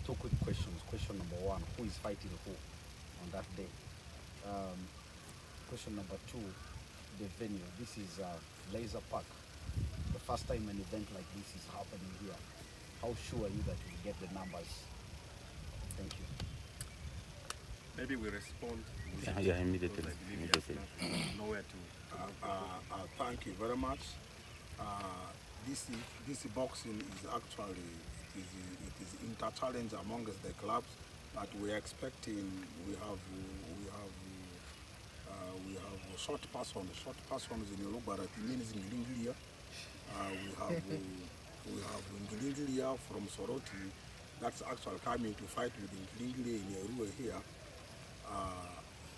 two quick questions. Question number one: who is fighting who on that day? Um, Question number two: the venue. This is Laser Park. The first time an event like this is happening here. How sure are you that you get the numbers? Thank you. Maybe we respond Yeah, immediately. because I believe Immediately. nowhere to Thank you very much. Uh, this boxing is actually it is inter-challenge amongst the clubs, but we are expecting short person. Short persons in Lugbarat means in Inglia. We have Inglia from Soroti. That's actually coming to fight with Inglia in Arua here. Uh,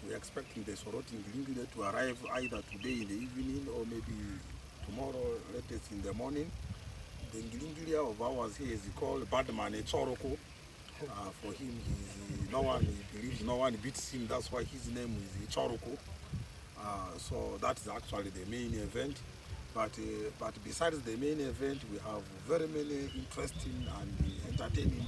we're expecting the Soroti Inglia to arrive either today in the evening or maybe tomorrow latest in the morning. The Inglia of ours here is called Badman Choroko. For him, no one he believes no one beats him. That's why his name is Choroko. So that's actually the main event. But besides the main event, we have very many interesting and entertaining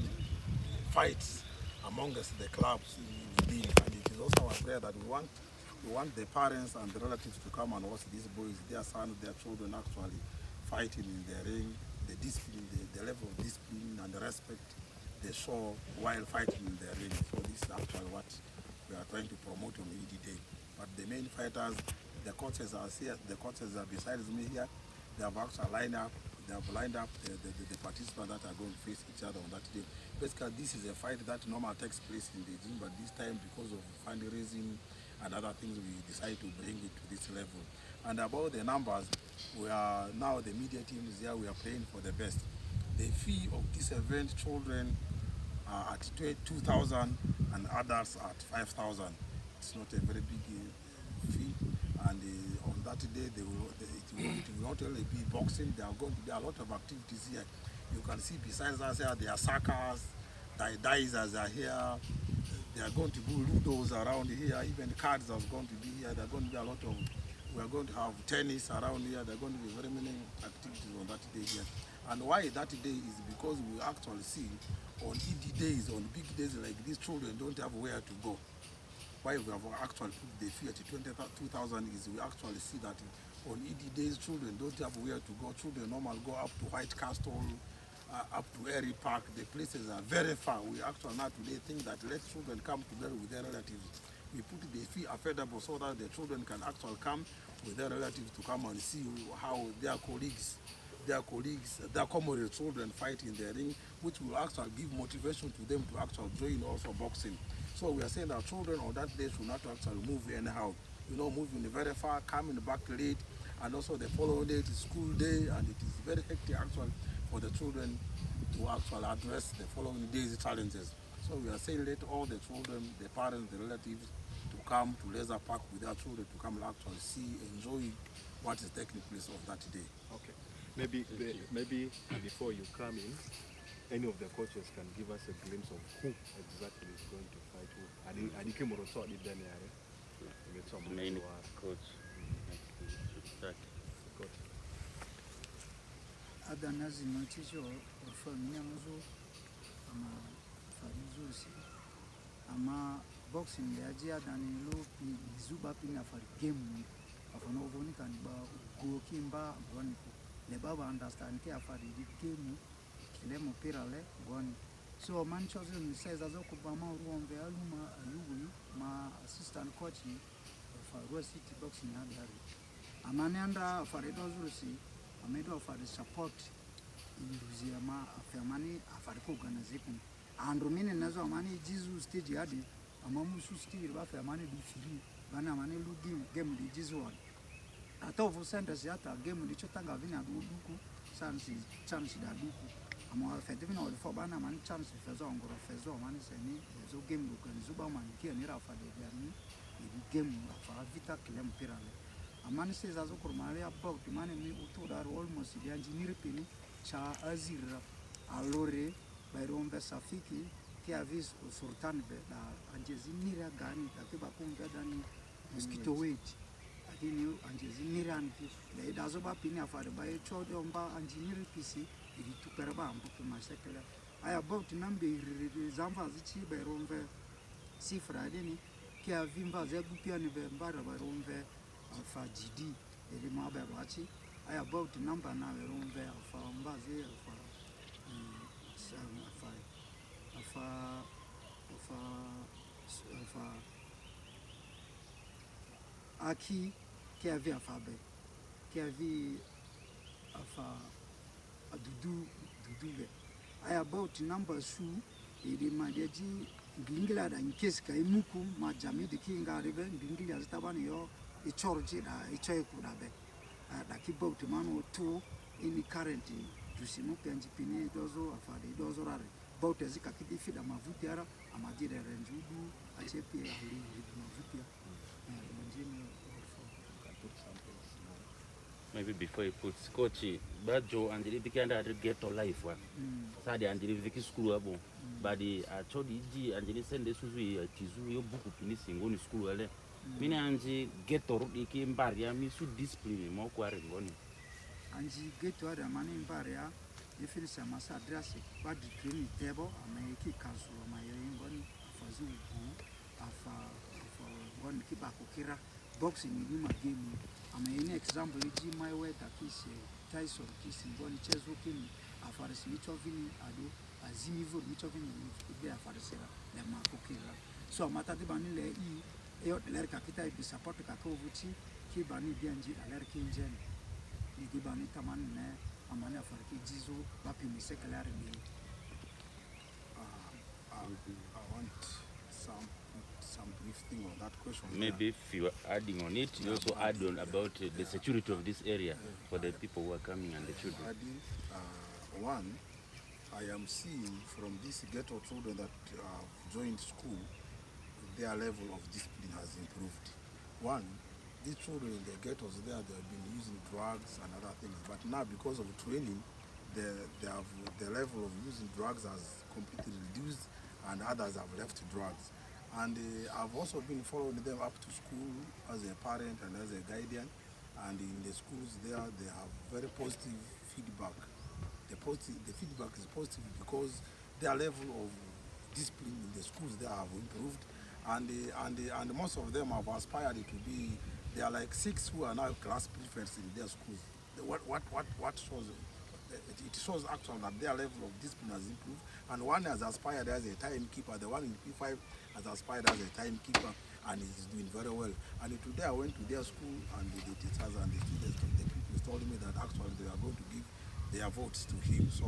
fights amongst the clubs in the league. And it is also our prayer that we want the parents and the relatives to come and watch these boys, their sons, their children actually fighting in the ring, the discipline, the level of discipline and the respect they show while fighting in the ring. So this is actually what we are trying to promote on ED Day. But the main fighters, the coaches are here, the coaches are besides me here, they have actually lined up the participants that are going to face each other on that day. Basically, this is a fight that normally takes place in the gym, but this time because of fundraising and other things, we decided to bring it to this level. And about the numbers, we are now the media team is here, we are praying for the best. The fee of this event, children are at 2,000 and adults at 5,000. It's not a very big fee, and on that day it will not only be boxing. There are going to be a lot of activities here. You can see besides us here, there are suckers, dice are here. There are going to be ludos around here. Even cards are going to be here. There are going to be a lot of. We are going to have tennis around here. There are going to be very many activities on that day here. And why that day is because we actually see on ED days, on big days like these, children don't have where to go. Why we have actually put the fee at 22,000 is we actually see that on ED days, children don't have where to go. Children normally go up to White Castle, up to Airy Park. The places are very far. We actually now today think that let children come together with their relatives. We put the fee affordable so that the children can actually come with their relatives to come and see how their comrades children fight in the ring, which will actually give motivation to them to actually join also boxing. So we are saying that children on that day should not actually move anyhow. Moving very far, coming back late, and also the following day it is school day, and it is very hectic actually for the children to actually address the following day's challenges. So we are saying let all the children, the parents, the relatives to come to Laser Park with their children to come and actually see, enjoy what is taking place on that day. okay. Maybe before you come in, any of the coaches can give us a glimpse of who exactly is going to fight who. The main coach. Start. Adanazi noticho famia muzo ama farizusi ama boxing yaji adani lo izuba pina fari game afano voni kan ba go kimba goni le baba understand ke afari di game kile mo pirale goni so man chosen says azoko ba ma ruombe aluma ayugu ma assistant coach for Arua City boxing adari amane anda fari dozurusi amedo for the support iluzia ma afamani afari ko organization andro mine nazo amani jizu stage yadi amamu su stage ba famani di free bana amani lu game di jizu one atovu senders yata game di chotanga vina duku chance da duku ama fete vina ol for bana amani chance fezo ngoro fezo amani seni zo game lu kan zuba man ki ni rafa de yani game fa vita klem pirale amani says azo kurmali about mani mi utudar almost di engineer pini cha azira alore bairombe safiki ki avis sultan be da anjezinira gani takiba kumbe dani mosquito weight akini anjezinira anki le dazo ba pini afare ba chodo mba engineer pisi iri tuperba ambu masekela I about number Zamba Zichi Beromve Sifra Deni, Kia Vimba Zebupian Vembara Beromve of GD, Elimabe Wachi. I about number now Beromve of Mbazi of Aki Kiavi Afabe, Kiavi of Dudu. I about number two, the Madiaji Gingla and Kiska Muku, Majami, the King River, Gingla Tabanio, a Chorji, a Choykurabe, like about a man or two in the current Jusimupi and Jipine, Dozo, Afadi, Dozorari, boat as Kakiti Fida Mavutiara, Amadira and Judu, a Chepi, Mavupia, and maybe before he puts coach Bajo and the Bikanda Ghetto life one. Sadi and the Vicky school abo. Badi I told you and the send this Tizu your book finishing on school. Mina anji Ghetto Iki Baria, me should discipline more quarry one. And she get to other money in Barria, if it's a mass address, but the training table, I may keep council on my own body for Zoo, of one Kibakokira, boxing in my game. I mean, example, my way that is Tyson, kissing one chess working, a Faris Michovini, Ado, a Zimivo Michovini, there for the Sarah, the Makokira. So, Matadibanile, Lerka Kita is supported Kakovuchi, Kibani Bianji, Alerkin Jen, Lidibani Taman, Amana for Kijizo, Papi Misekalari. I want some brief thing on that question. Maybe if you are adding on it, you also add on about the security of this area for the people who are coming and the children. One, I am seeing from these ghetto children that joined school, their level of discipline has improved. One, these children in the ghettos there, they have been using drugs and other things, but now because of training, the level of using drugs has completely reduced, and others have left drugs. And I've also been following them up to school as a parent and as a guardian. And in the schools there, they have very positive feedback. The feedback is positive because their level of discipline in the schools there have improved. And most of them have aspired to be, they are like 6 who are now class prefects in their schools. What shows? It shows actually that their level of discipline has improved, and one has aspired as a timekeeper. The one in P5 has aspired as a timekeeper and is doing very well. And today I went to their school, and the teachers and the students, the people told me that actually they are going to give their votes to him. So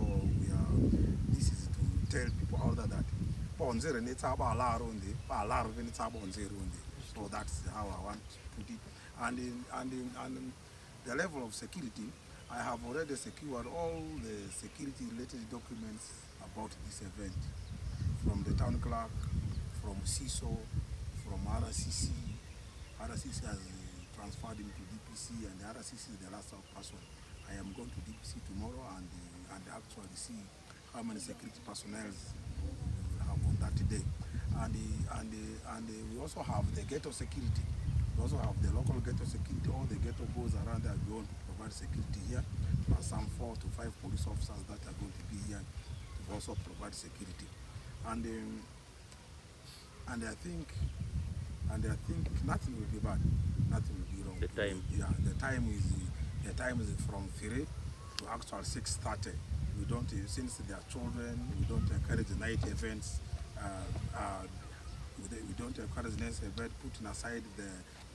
this is to tell people out there that so that's how I want to put it. And the level of security, I have already secured all the security related documents about this event, from the town clerk, from CISO, from RCC. RCC has transferred him to DPC, and the RCC is the last person. I am going to DPC tomorrow and actually see how many security personnel we will have on that day. And we also have the ghetto security. We also have the local ghetto security. All the ghetto boys around there are going to provide security here. Plus some 4 to 5 police officers that are going to be here to also provide security. And I think nothing will be bad. Nothing will be wrong. The time. Yeah, the time is from 3 to actual 6:30. We don't, since they are children, we don't encourage night events. We don't encourage night events, putting aside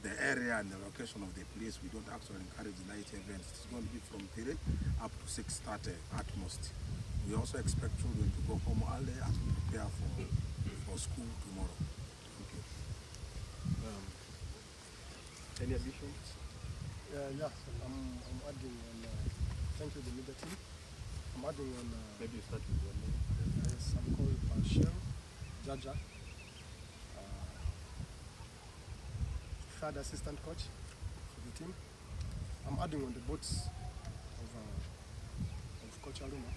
the area and the location of the place. We don't actually encourage night events. It's going to be from 3 up to 6:30 at most. We also expect children to go home early and prepare for school tomorrow. Okay. Any additions? Yeah, I'm adding on, thank you the media team. I'm adding on, Maybe you start with your name. yes, I'm called Panshel Jaja, third assistant coach for the team. I'm adding on the boats of Coach Aruma.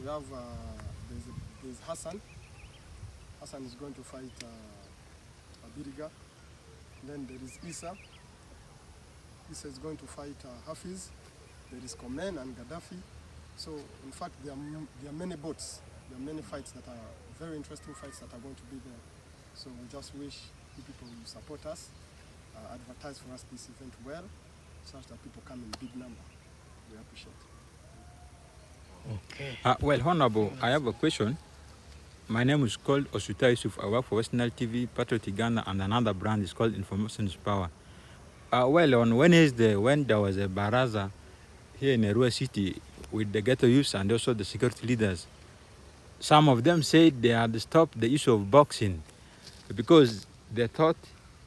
We have, there's Hassan. Hassan is going to fight Abiriga. Then there is Isa. Isa is going to fight Hafiz. There is Komen and Gaddafi. So in fact there are many boats There are many fights that are very interesting fights that are going to be there. So we just wish you people will support us, advertise for us this event well, such that people come in big number. We appreciate it. Well, Honorable, I have a question. My name is called Osuta Yusuf. I work for Western TV, Patriotic Ghana, and another brand is called Information is Power. Well, on Wednesday, when there was a baraza here in Arua City with the ghetto youths and also the security leaders, some of them said they had stopped the issue of boxing because they thought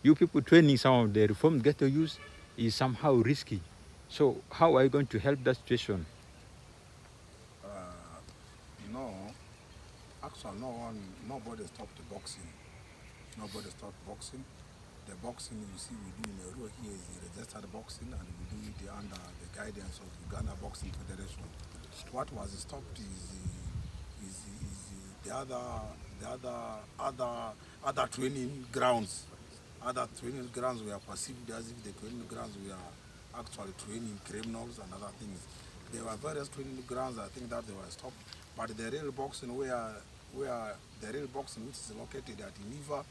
you people training some of the reformed ghetto youths is somehow risky. So how are you going to help that situation? No, actually, nobody stopped the boxing. Nobody stopped boxing. The boxing you see we do in Arua here is the registered boxing, and we do it under the guidance of Uganda Boxing Federation. What was stopped is the other training grounds. Other training grounds were perceived as if the training grounds were actually training criminals and other things. There were various training grounds, I think, that they were stopped. But the real boxing where the real boxing which is located at Iniva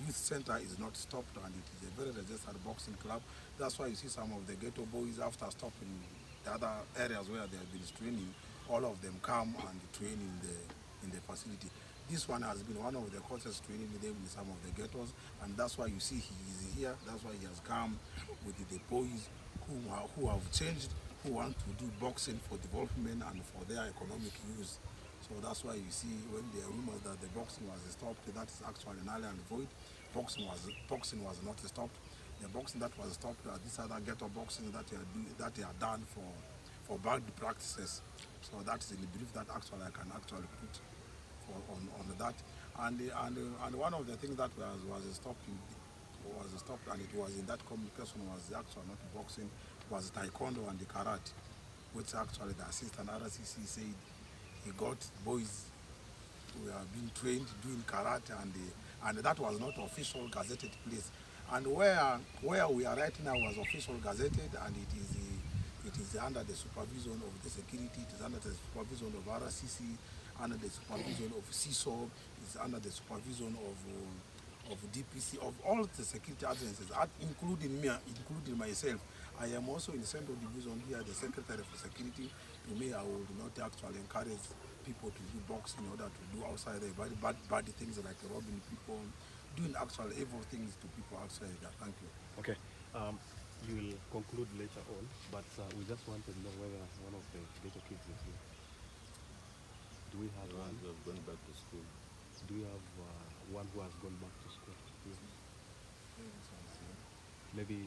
Youth Center is not stopped, and it is a very registered boxing club. That's why you see some of the ghetto boys, after stopping the other areas where they have been training, all of them come and train in the facility. This one has been one of the coaches training them in some of the ghettos, and that's why you see he is here. That's why he has come with the boys who have changed, who want to do boxing for development and for their economic use. So that's why you see when there are rumors that the boxing was stopped, that is actually null and void. Boxing was not stopped. The boxing that was stopped are these other ghetto boxing that they are done for bad practices. So that is in the belief that actually I can actually put on that. And one of the things that was stopped, and it was in that communication was actually not boxing, was taekwondo and the karate, which actually the assistant RCC said he got boys who are being trained doing karate, and that was not official gazetted place. And where we are right now was official gazetted, and it is under the supervision of the security, it is under the supervision of RCC, under the supervision of CISO, it's under the supervision of DPC, of all the security agencies, including me, including myself. I am also in the Central Division here, the Secretary for Security. To me, I would not actually encourage people to do boxing in order to do outside there bad things like robbing people, doing actual evil things to people outside there. Thank you. Okay. You will conclude later on, but we just want to know whether one of the ghetto kids is here. Do we have one who have gone back to school? Do we have one who has gone back to school? Yes. Maybe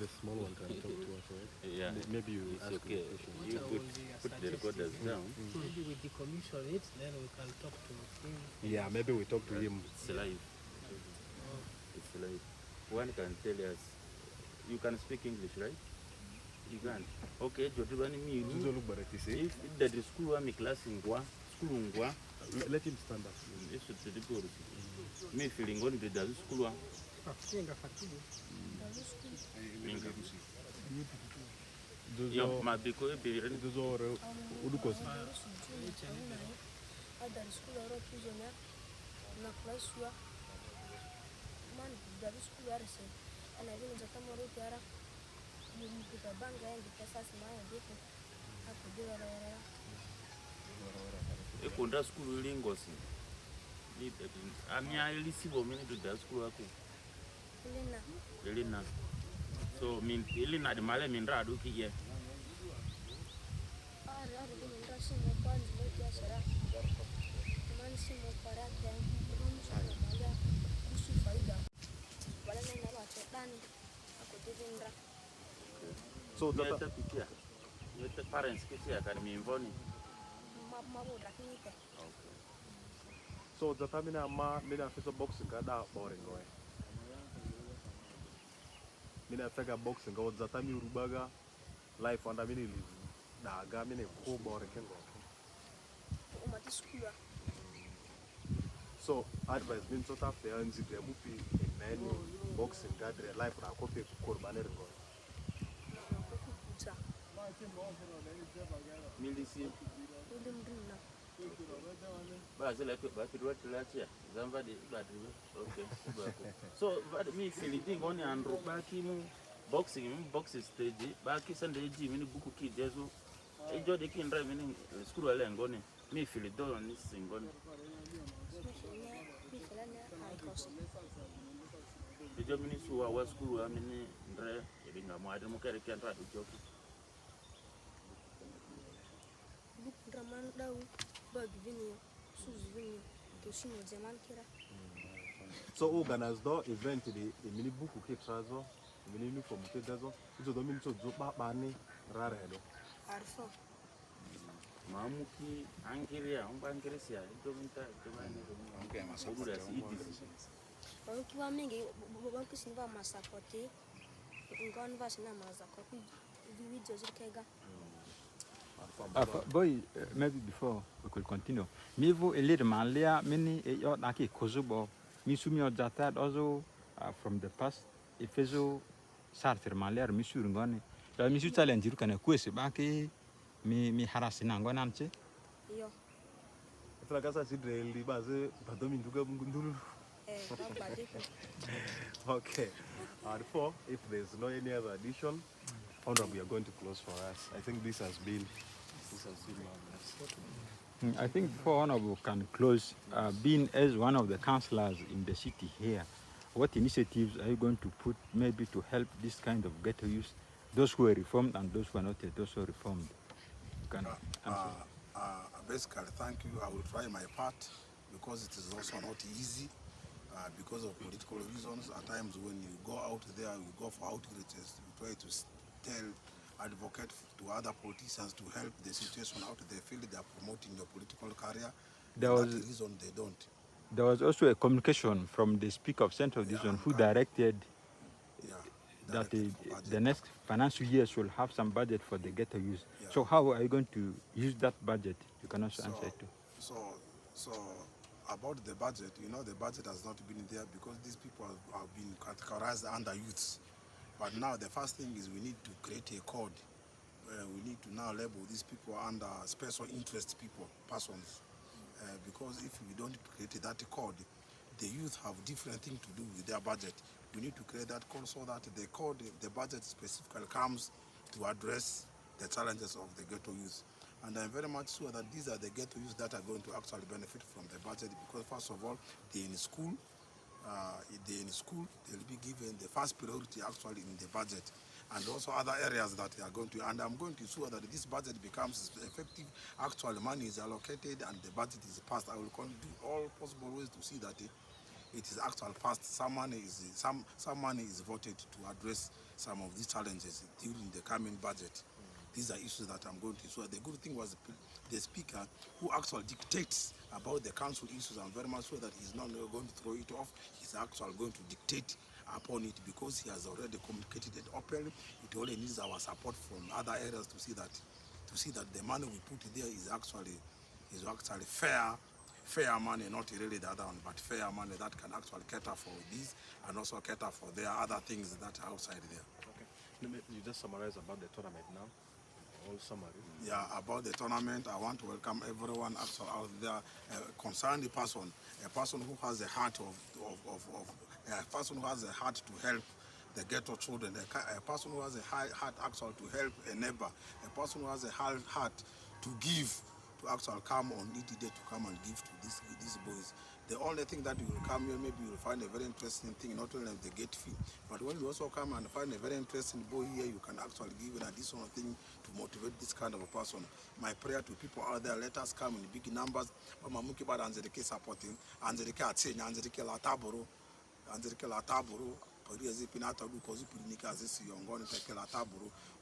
the small one can talk to us, right? Yeah. Maybe you It's ask okay. him a question. You put the recorders down. Maybe we decommission it, then we can talk to him. Yeah, maybe we talk to him. It's live. It's live. One can tell us. You can speak English, right? You can. Okay, Jotubani mi. If that is school wa mi class ngwa, school ngwa. Let him stand up. Eso tudiko. Me feeling going to the school wa. Yo mabiko e bere. Udukosi. Ada school ro prisoner na class wa man da school arse ana bin da kamaro tiara mu kita banga yangi pesa simaya diko akudira ra E konda school lingosi. Ni amia elisibo mini to the school ako. Elina. So min Elina de male min ra do ki ye. So the parents kisia kan mi invoni. So the mina ma mina fisa boxing kada boring goe. Mina fega boxing go zata mi urubaga life anda mini live daga mini ko boring kengo. So advice means sort of the anzi de mupi in boxing gadre life na kope kurbanere go. Milisi. But like back to what last year. Somebody but okay. So but me feeling on and back boxing stage back Sunday gym in book kid jesu. Ejo de kin drive in school ale ngone. Me feel it on this ngone. Mi fela ne ai kosi. Ejo mini suwa wa school amini ndre ebinga mo ade mo kere ken ra joki. Buk draman dau bag vinyo. Sus vinyo. To sino zaman kira. So organize the event the mini book ke trazo, mini uniform ke dazo, izo do mini so ba bani rare do. Arfo. Mamuki angiria umbangire sia ejo minta jamani Okay, masabura si Banki wa mingi banki sinva masapoti. Ngon va sina mazakoti. Video zikega. Boy, maybe before we could continue. Mivo elir malia mini yo naki kozubo. Misumi o jatad also from the past. Ifezo sartir malia misur ngone. Da misu challenge ru kana kwese baki mi harasina ngone anche. Yo. Ifla kasa si dreli baze badomi nduga ngundulu. Okay. Therefore, if there's no any other addition, Honorable, we are going to close for us. I think this has been marvelous. I think before Honorable can close, being as one of the councillors in the city here, what initiatives are you going to put maybe to help this kind of ghetto youth, those who are reformed and those who are not yet also reformed? You can answer. Basically, thank you. I will try my part because it is also not easy because of political reasons. At times when you go out there, you go for outreaches, you try to tell, advocate to other politicians to help the situation out. They feel they are promoting your political career. That reason they don't. There was also a communication from the Speaker of Central Division who directed that the next financial year should have some budget for the ghetto youth. Yeah. So how are you going to use that budget? You can also answer it too. So about the budget, you know, the budget has not been there because these people have been categorized under youths. But now the first thing is we need to create a code. We need to now label these people under special interest persons. Because if we don't create that code, the youth have different things to do with their budget. We need to create that code so that the code, the budget specifically comes to address the challenges of the ghetto youth. And I'm very much sure that these are the ghetto youth that are going to actually benefit from the budget because first of all, they're in school. They'll be given the first priority actually in the budget, and also other areas that they are going to. And I'm going to ensure that this budget becomes effective. Actually, money is allocated and the budget is passed. I will do all possible ways to see that it is actually passed. Some money is voted to address some of these challenges during the coming budget. These are issues that I'm going to ensure. The good thing was the speaker who actually dictates about the council issues. I'm very much sure that he's not going to throw it off. He's actually going to dictate upon it because he has already communicated it openly. It only needs our support from other areas to see that the money we put there is actually fair money, not really the other one, but fair money that can actually cater for this and also cater for their other things that are outside there. Okay. You just summarize about the tournament now. All summary. Yeah, about the tournament, I want to welcome everyone actually out there, concerned person, a person who has a heart a person who has a heart to help the ghetto children, a person who has a heart actually to help a neighbor, a person who has a heart to give, to actually come on each day to come and give to these boys. The only thing that you will come here, maybe you will find a very interesting thing, not only the gate fee, but when you also come and find a very interesting boy here, you can actually give an additional thing to motivate this kind of a person. My prayer to people out there, let us come in big numbers. Supporting,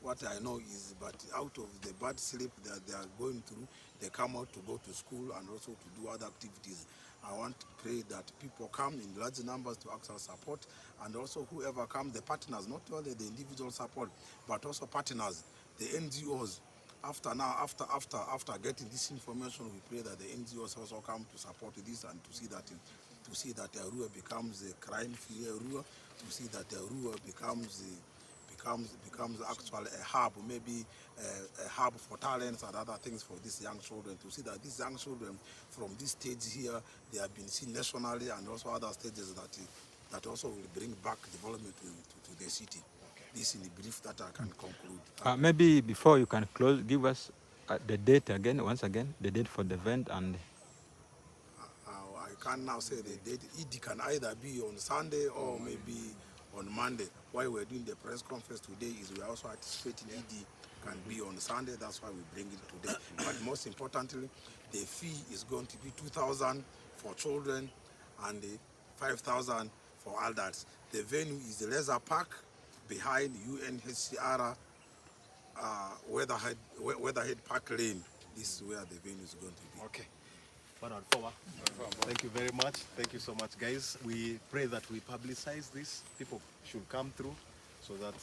what I know is, but out of the bad sleep that they are going through, they come out to go to school and also to do other activities. I want to pray that people come in large numbers to actual support, and also whoever comes, the partners, not only the individual support, but also partners, the NGOs. After getting this information, we pray that the NGOs also come to support this and to see that Arua becomes a crime-free Arua, to see that Arua becomes becomes actually a hub, maybe a hub for talents and other things for these young children, to see that these young children from this stage here, they have been seen nationally and also other stages that also will bring back development to the city. This in the brief that I can conclude. Maybe before you can close, give us the date again, once again, the date for the event. And I can now say the date. It can either be on Sunday or maybe on Monday. Why we're doing the press conference today is we're also anticipating ED can be on Sunday. That's why we bring it today. But most importantly, the fee is going to be 2,000 for children and 5,000 for adults. The venue is the Leisure Park behind UNHCR Weatherhead Park Lane. This is where the venue is going to be. Okay. Thank you very much. Thank you so much, guys. We pray that we publicize this. People should come through so that